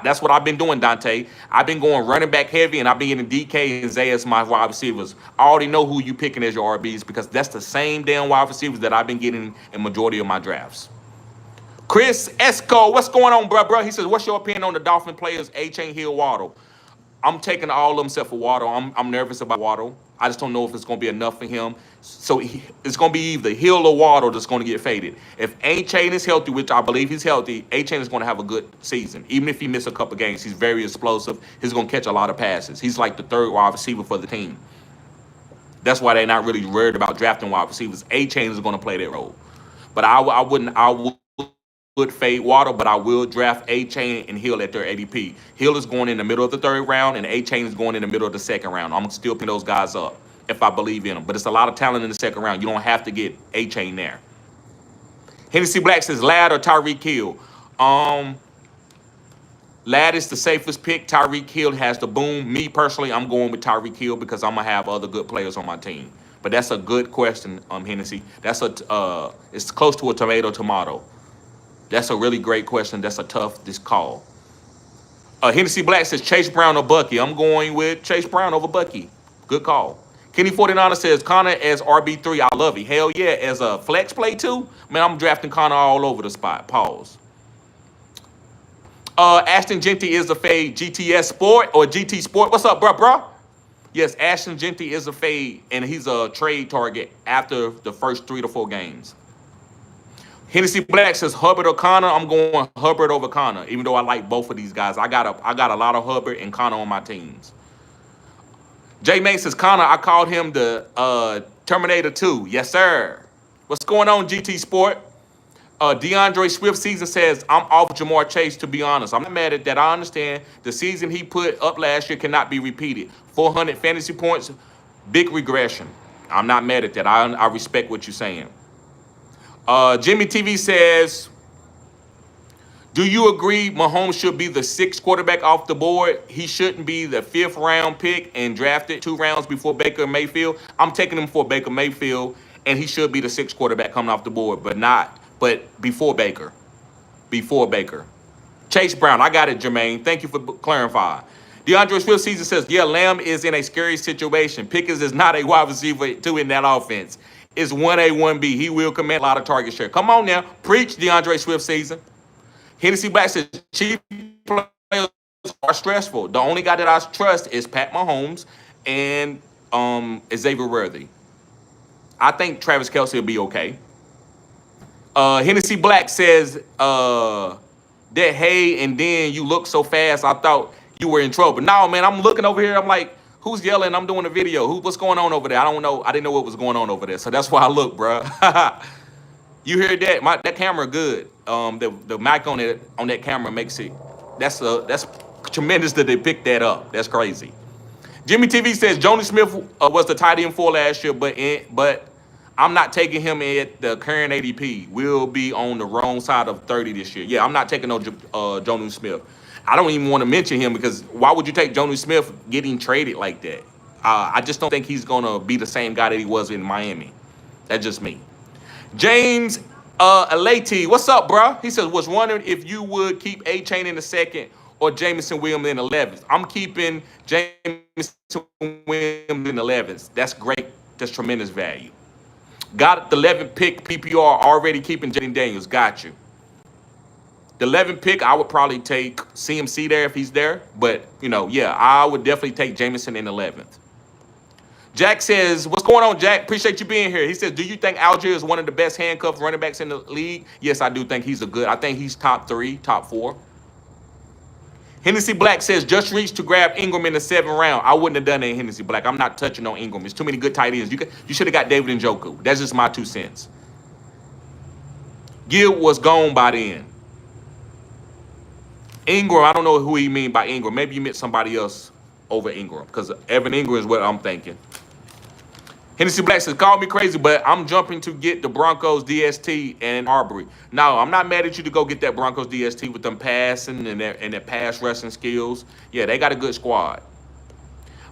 that's what I've been doing, Dante. I've been going running back heavy, and I've been getting DK and Zay as my wide receivers. I already know who you picking as your RBs because that's the same damn wide receivers that I've been getting in majority of my drafts. Chris Esco, what's going on, bro? He says, what's your opinion on the Dolphin players, A-Chain, Hill, Waddle? I'm taking all of them except for Waddle. I'm nervous about Waddle. I just don't know if it's going to be enough for him. So it's going to be either Hill or Waddle that's going to get faded. If A-Chain is healthy, which I believe he's healthy, A-Chain is going to have a good season. Even if he misses a couple games, he's very explosive. He's going to catch a lot of passes. He's like the 3rd wide receiver for the team. That's why they're not really worried about drafting wide receivers. A-Chain is going to play that role. But I would fade Waddle, but I will draft A-Chain and Hill at their ADP. Hill is going in the middle of the 3rd round, and A-Chain is going in the middle of the 2nd round. I'm still picking those guys up if I believe in them. But it's a lot of talent in the 2nd round. You don't have to get A-Chain there. Hennessy Black says Ladd or Tyreek Hill. Ladd is the safest pick. Tyreek Hill has the boom. Me, personally, I'm going with Tyreek Hill because I'm going to have other good players on my team. But that's a good question, Hennessy. It's close to a tomato. That's a really great question. That's a tough call. Hennessy Black says Chase Brown or Bucky. I'm going with Chase Brown over Bucky. Good call. Kenny 49er says Connor as RB3. I love it. Hell yeah. As a flex play too, man, I'm drafting Connor all over the spot. Pause. Ashton Genty is a fade. GTS Sport or GT Sport. What's up, bruh? Yes, Ashton Genty is a fade, and he's a trade target after the first 3 to 4 games. Hennessy Black says Hubbard or Connor. I'm going Hubbard over Connor, even though I like both of these guys. I got a lot of Hubbard and Connor on my teams. Jay May says Connor. I called him the Terminator 2. Yes, sir. What's going on, GT Sport? DeAndre Swift season says, I'm off Jamar Chase, to be honest. I'm not mad at that. I understand the season he put up last year cannot be repeated. 400 fantasy points, big regression. I'm not mad at that. I respect what you're saying. Jimmy TV says, do you agree Mahomes should be the 6th quarterback off the board? He shouldn't be the 5th round pick and drafted 2 rounds before Baker Mayfield. I'm taking him for Baker Mayfield, and he should be the 6th quarterback coming off the board, but before Baker. Before Baker. Chase Brown, I got it, Jermaine. Thank you for clarifying. DeAndre Swift season says, yeah, Lamb is in a scary situation. Pickens is not a wide receiver 2 in that offense. It's 1A, 1B. He will command a lot of target share. Come on now. Preach, DeAndre Swift season. Hennessy Black says, chief players are stressful. The only guy that I trust is Pat Mahomes and Xavier Worthy. I think Travis Kelce will be okay. Hennessy Black says that, hey, and then you look so fast, I thought you were in trouble. No, man, I'm looking over here. I'm like, who's yelling? I'm doing a video. What's going on over there? I don't know. I didn't know what was going on over there. So that's why I look, bro. You heard that? That camera good. The mic on that camera makes it. That's tremendous that they picked that up. That's crazy. Jimmy TV says Jonnu Smith was the tight end 4 last year, but I'm not taking him at the current ADP. We'll be on the wrong side of 30 this year. Yeah, I'm not taking no Jonnu Smith. I don't even want to mention him because why would you take Jonnu Smith getting traded like that? I just don't think he's going to be the same guy that he was in Miami. That's just me. James Alati, what's up, bro? He says, was wondering if you would keep A-Chain in the 2nd or Jameson Williams in the 11th. I'm keeping Jameson Williams in the 11th. That's great. That's tremendous value. Got the 11th pick, PPR, already keeping Jaden Daniels. Got you. The 11th pick, I would probably take CMC there if he's there. But, yeah, I would definitely take Jameson in the 11th. Jack says, what's going on, Jack? Appreciate you being here. He says, do you think Algier is one of the best handcuffed running backs in the league? Yes, I do think he's I think he's top 3, top 4. Hennessy Black says, just reached to grab Ingram in the 7th round. I wouldn't have done that in Hennessy Black. I'm not touching on Ingram. There's too many good tight ends. You should have got David Njoku. That's just my 2 cents. Gil was gone by then. Ingram, I don't know who he mean by Ingram. Maybe you meant somebody else over Ingram because Evan Ingram is what I'm thinking. Hennessy Black says, call me crazy, but I'm jumping to get the Broncos DST and Arbery. No, I'm not mad at you to go get that Broncos DST with them passing and their pass rushing skills. Yeah, they got a good squad.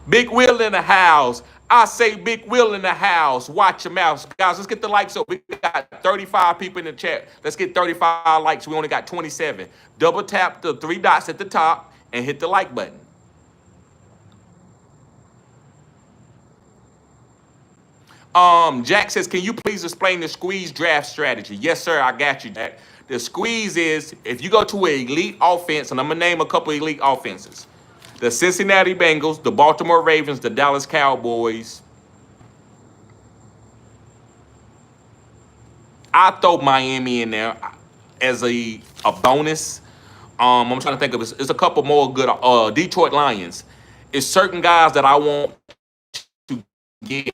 Big Will in the house. I say Big Will in the house. Watch your mouth. Guys, let's get the likes up. We got 35 people in the chat. Let's get 35 likes. We only got 27. Double tap the 3 dots at the top and hit the like button. Jack says, can you please explain the squeeze draft strategy? Yes, sir, I got you, Jack. The squeeze is if you go to an elite offense, and I'm going to name a couple of elite offenses. The Cincinnati Bengals, the Baltimore Ravens, the Dallas Cowboys. I throw Miami in there as a bonus. I'm trying to think of it. It's a couple more good. Detroit Lions. It's certain guys that I want to get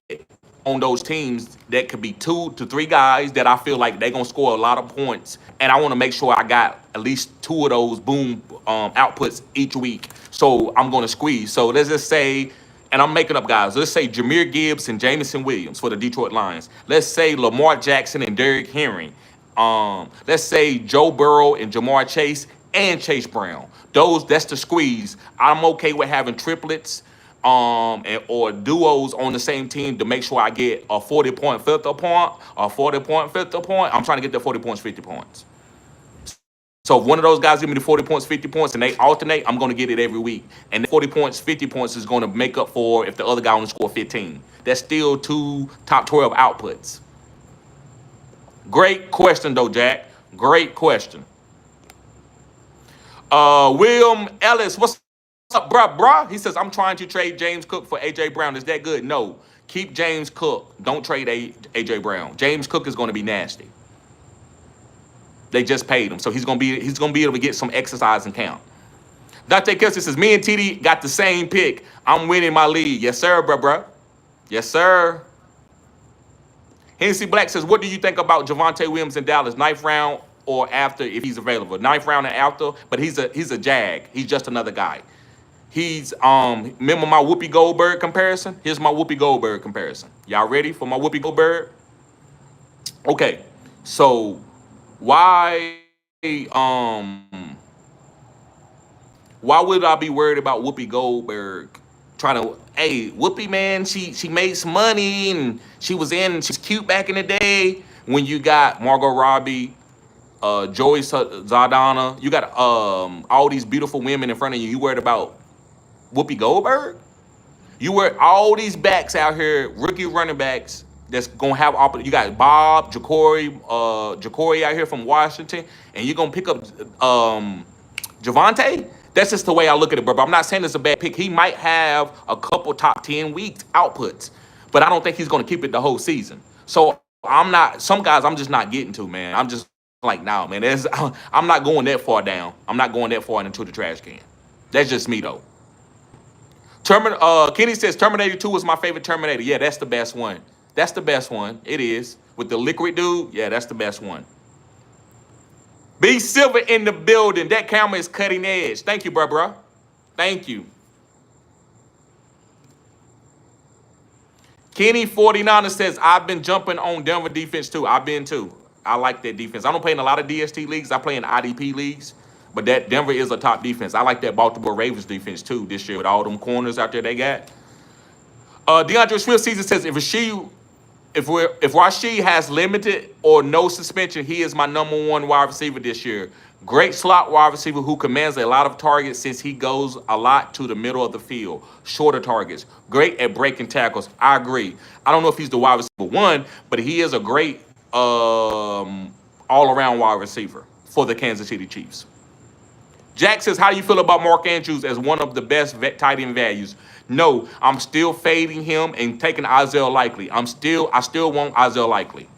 on those teams that could be 2 to 3 guys that I feel like they're going to score a lot of points. And I want to make sure I got at least 2 of those boom outputs each week. So I'm going to squeeze. So let's just say, and I'm making up guys, let's say Jahmyr Gibbs and Jameson Williams for the Detroit Lions. Let's say Lamar Jackson and Derrick Henry. Let's say Joe Burrow and Jamar Chase and Chase Brown. That's the squeeze. I'm okay with having triplets or duos on the same team to make sure I get a 40-point fifth point, a 40-point fifth point. I'm trying to get the 40 points, 50 points. So if one of those guys give me the 40 points, 50 points, and they alternate, I'm going to get it every week. And the 40 points, 50 points is going to make up for if the other guy only score 15. That's still 2 top 12 outputs. Great question, though, Jack. Great question. William Ellis, what's up, bruh? He says, I'm trying to trade James Cook for A.J. Brown. Is that good? No. Keep James Cook. Don't trade A.J. Brown. James Cook is going to be nasty. They just paid him, so he's gonna be able to get some exercise and count. Dante Kelsey says, me and TD got the same pick. I'm winning my league. Yes, sir, bruh. Yes, sir. Hennessy Black says, what do you think about Javonte Williams in Dallas? 9th round or after if he's available? 9th round and after, but he's a jag. He's just another guy. He's remember my Whoopi Goldberg comparison? Here's my Whoopi Goldberg comparison. Y'all ready for my Whoopi Goldberg? Okay, so why would I be worried about Whoopi Goldberg trying to, hey, Whoopi, man, she made some money and she's cute back in the day when you got Margot Robbie, Joey Zardana, you got all these beautiful women in front of you. You worried about Whoopi Goldberg? You worried all these backs out here, rookie running backs, that's gonna have you got Bob, Jacory out here from Washington, and you're gonna pick up Javonte? That's just the way I look at it, bro. I'm not saying it's a bad pick. He might have a couple top 10 weeks outputs, but I don't think he's gonna keep it the whole season. So some guys I'm just not getting to, man. I'm just like, nah, man. I'm not going that far down. I'm not going that far into the trash can. That's just me though. Kenny says Terminator 2 is my favorite Terminator. Yeah, that's the best one. That's the best one. It is. With the liquid dude, yeah, that's the best one. B Silver in the building. That camera is cutting edge. Thank you, bruh. Thank you. Kenny 49er says, I've been jumping on Denver defense too. I've been too. I like that defense. I don't play in a lot of DST leagues. I play in IDP leagues. But that Denver is a top defense. I like that Baltimore Ravens defense too this year with all them corners out there they got. DeAndre Swift season says, if Rashid has limited or no suspension, he is my #1 wide receiver this year. Great slot wide receiver who commands a lot of targets since he goes a lot to the middle of the field. Shorter targets. Great at breaking tackles. I agree. I don't know if he's the wide receiver 1, but he is a great all-around wide receiver for the Kansas City Chiefs. Jack says, how do you feel about Mark Andrews as one of the best tight end values? No, I'm still fading him and taking Isaiah Likely. I still want Isaiah Likely.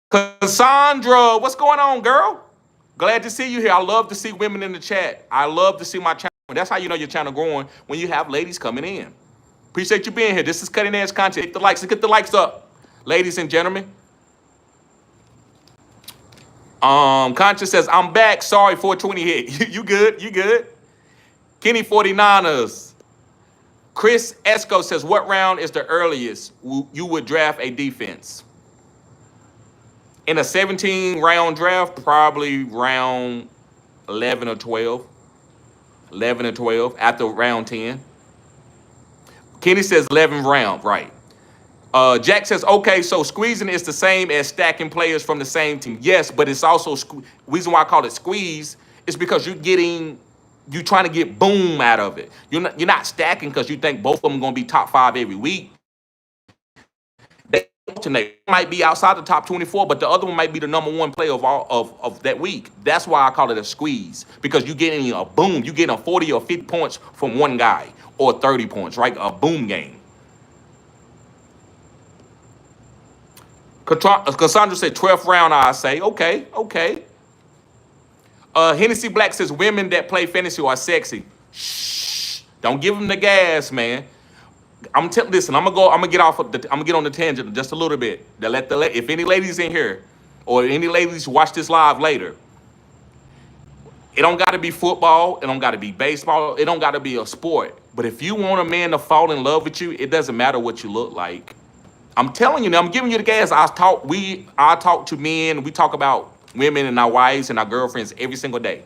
Cassandra, what's going on, girl? Glad to see you here. I love to see women in the chat. I love to see my channel. That's how you know your channel growing, when you have ladies coming in. Appreciate you being here. This is cutting edge content. Hit the likes. Get the likes up, ladies and gentlemen. Conscious says, I'm back. Sorry, 420 hit. You good. Kenny 49ers. Chris Esco says, what round is the earliest you would draft a defense? In a 17-round draft, probably round 11 or 12. 11 or 12 after round 10. Kenny says 11th round, right. Jack says, okay, so squeezing is the same as stacking players from the same team. Yes, but it's also, reason why I call it squeeze is because you're trying to get boom out of it. You're not stacking because you think both of them are going to be top 5 every week. They alternate. Might be outside the top 24, but the other one might be the #1 player of that week. That's why I call it a squeeze, because you're getting a boom. You're getting a 40 or 50 points from one guy, or 30 points, right? A boom game. Cassandra said 12th round, I say. Okay. Hennessy Black says women that play fantasy are sexy. Shh. Don't give them the gas, man. Listen, I'm gonna get on the tangent just a little bit. If any ladies in here or any ladies watch this live later, it don't gotta be football, it don't gotta be baseball, it don't gotta be a sport. But if you want a man to fall in love with you, it doesn't matter what you look like. I'm telling you, I'm giving you the gas. I talk to men. We talk about women and our wives and our girlfriends every single day.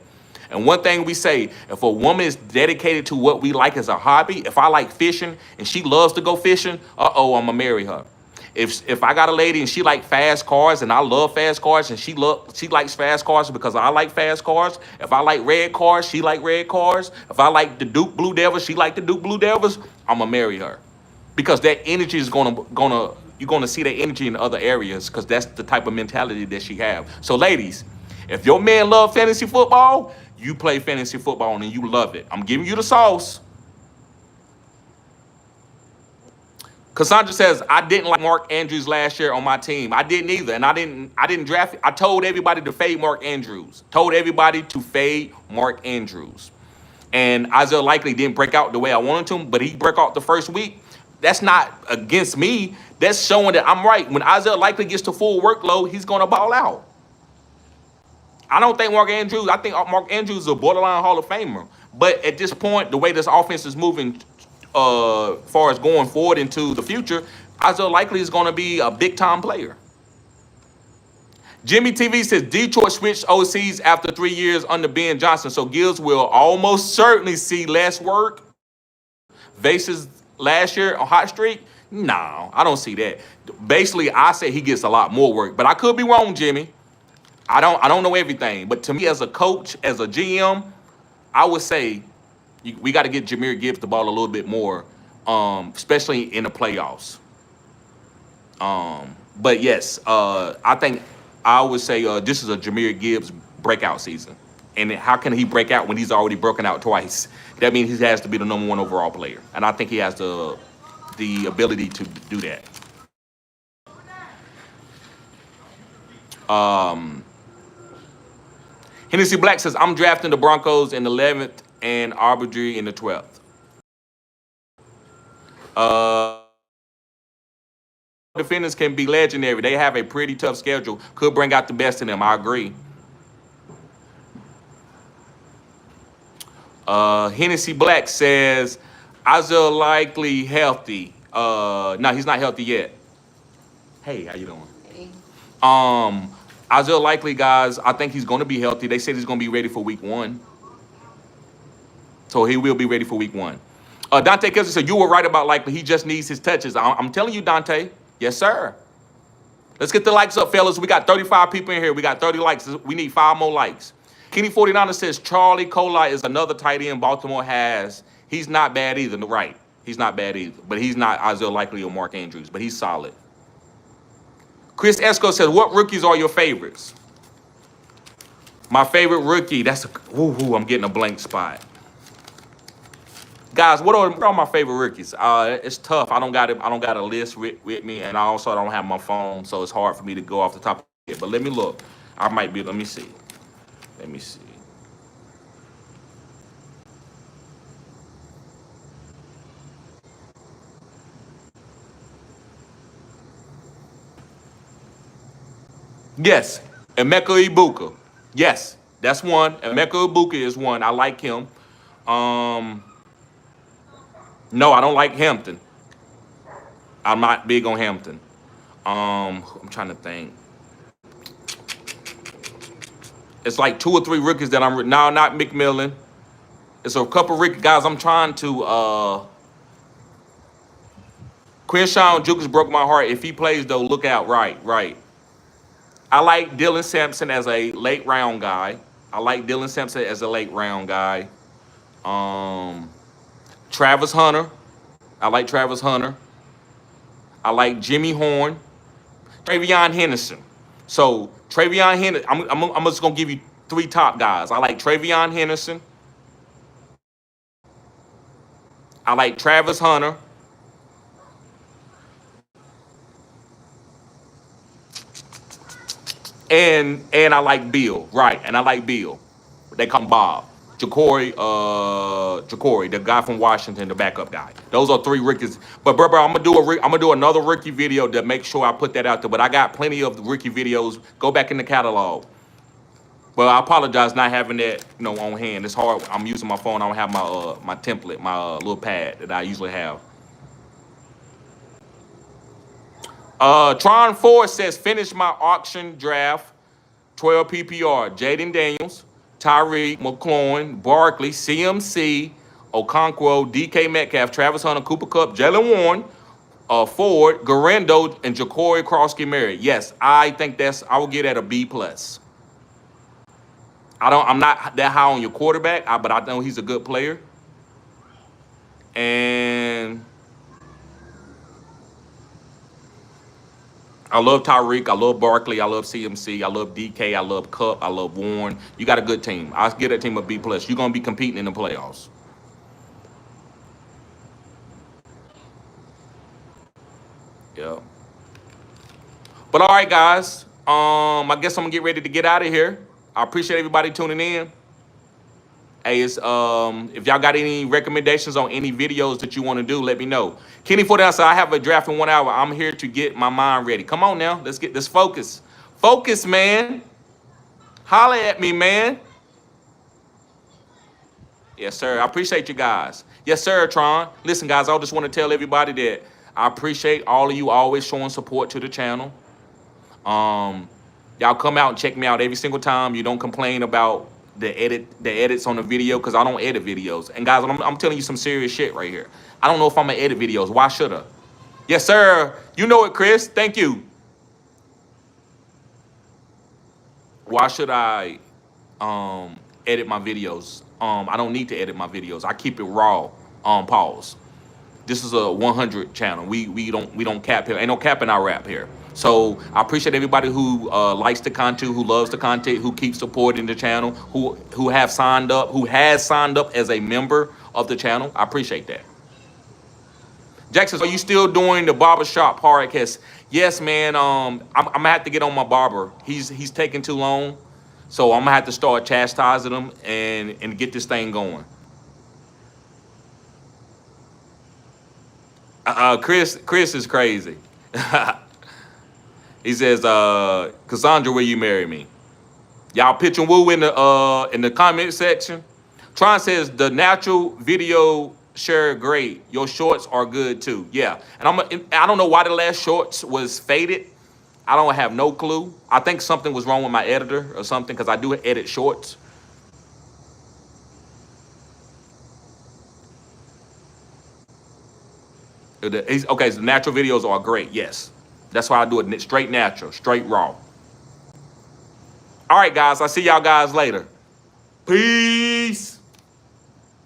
And one thing we say, if a woman is dedicated to what we like as a hobby, if I like fishing and she loves to go fishing, I'm going to marry her. If I got a lady and she like fast cars and I love fast cars and she likes fast cars because I like fast cars. If I like red cars, she like red cars. If I like the Duke Blue Devils, she like the Duke Blue Devils. I'm gonna marry her because that energy is gonna you're gonna see that energy in other areas because that's the type of mentality that she have. So ladies, if your man love fantasy football, you play fantasy football and you love it. I'm giving you the sauce. Cassandra says, I didn't like Mark Andrews last year on my team. I didn't either. And I didn't draft. I told everybody to fade Mark Andrews. Told everybody to fade Mark Andrews. And Isaiah Likely didn't break out the way I wanted to, but he broke out the first week. That's not against me. That's showing that I'm right. When Isaiah Likely gets to full workload, he's going to ball out. I don't think Mark Andrews, I think Mark Andrews is a borderline Hall of Famer. But at this point, the way this offense is moving far as going forward into the future, Isaiah Likely is going to be a big-time player. Jimmy TV says Detroit switched OCs after 3 years under Ben Johnson, so Gibbs will almost certainly see less work versus last year on hot streak. No, I don't see that. Basically, I say he gets a lot more work, but I could be wrong, Jimmy. I don't know everything, but to me as a coach, as a GM, I would say we got to get Jahmyr Gibbs the ball a little bit more, especially in the playoffs. But yes, I think I would say this is a Jahmyr Gibbs breakout season. And how can he break out when he's already broken out twice? That means he has to be the #1 overall player. And I think he has the ability to do that. Hennessy Black says, I'm drafting the Broncos in the 11th and Aubrey in the 12th. Defenders can be legendary. They have a pretty tough schedule. Could bring out the best in them. I agree. Hennessy Black says, Isaiah Likely healthy. No, he's not healthy yet. Hey, how you doing? Hey. Isaiah Likely, guys, I think he's going to be healthy. They said he's going to be ready for week 1. So he will be ready for week 1. Dante Kelsey said, you were right about Likely. He just needs his touches. I'm telling you, Dante. Yes, sir. Let's get the likes up, fellas. We got 35 people in here. We got 30 likes. We need 5 more likes. Kenny 49er says, Charlie Colai is another tight end Baltimore has. He's not bad either. Right. He's not bad either. But he's not Isaiah Likely or Mark Andrews. But he's solid. Chris Esco says, what rookies are your favorites? My favorite rookie, I'm getting a blank spot. Guys, what are my favorite rookies? It's tough. I don't got a list with me, and I also don't have my phone, so it's hard for me to go off the top of my head. But let me look. Let me see. Yes, Emeka Ibuka. Yes, that's one. Emeka Ibuka is one. I like him. No, I don't like Hampton. I'm not big on Hampton. I'm trying to think. It's like 2 or 3 rookies that I'm now not McMillan. It's a couple rookie guys I'm trying to Quinshawn Jukes broke my heart. If he plays though, look out. Right. I like Dylan Sampson as a late round guy. Travis Hunter. I like Travis Hunter. I like Jimmy Horn. Travion Henderson. So Travion Henderson, I'm just gonna give you 3 top guys. I like Travion Henderson. I like Travis Hunter. And I like Bill, right? And I like Bill. They call him Bob. Ja'Cory, the guy from Washington, the backup guy. Those are 3 rookies. But bro, I'm gonna do another rookie video to make sure I put that out there. But I got plenty of rookie videos. Go back in the catalog. But I apologize not having that, on hand. It's hard. I'm using my phone. I don't have my template, my little pad that I usually have. Tron 4 says, finish my auction draft, 12 PPR. Jaden Daniels, Tyreek, McLaurin, Barkley, CMC, Okonkwo, DK Metcalf, Travis Hunter, Cooper Kupp, Jalen Warren, Ford, Garendo, and Ja'Cory Krosky-Mary. Yes, I think I will get at a B plus. I'm not that high on your quarterback, but I know he's a good player. And I love Tyreek. I love Barkley. I love CMC. I love DK. I love Cup. I love Warren. You got a good team. I'll give that team a B plus. You're gonna be competing in the playoffs. Yeah. But all right, guys. I guess I'm gonna get ready to get out of here. I appreciate everybody tuning in. Hey, if y'all got any recommendations on any videos that you want to do, let me know. Kenny Ford said, I have a draft in 1 hour. I'm here to get my mind ready. Come on now. Let's get this focus. Focus, man. Holler at me, man. Yes, sir. I appreciate you guys. Yes, sir, Tron. Listen, guys, I just want to tell everybody that I appreciate all of you always showing support to the channel. Y'all come out and check me out every single time. You don't complain about the edits on the video, because I don't edit videos. And guys, I'm telling you some serious shit right here. I don't know if I'm gonna edit videos. Why should I? Yes, sir. You know it, Chris. Thank you. Why should I edit my videos? I don't need to edit my videos. I keep it raw. Pause. This is a 100 channel. We don't cap here. Ain't no cap in our rap here. So I appreciate everybody who likes the content, who loves the content, who keeps supporting the channel, who has signed up as a member of the channel. I appreciate that. Jackson, are you still doing the barbershop podcast? Yes, man. I'm gonna have to get on my barber. He's taking too long, so I'm gonna have to start chastising him and get this thing going. Chris is crazy. He says, Cassandra, will you marry me? Y'all pitch and woo in the comment section. Tron says the natural video share great. Your shorts are good too. Yeah, and I don't know why the last shorts was faded. I don't have no clue. I think something was wrong with my editor or something, because I do edit shorts. Okay, so the natural videos are great. Yes, that's why I do it straight natural, straight raw. All right, guys. I'll see y'all guys later. Peace.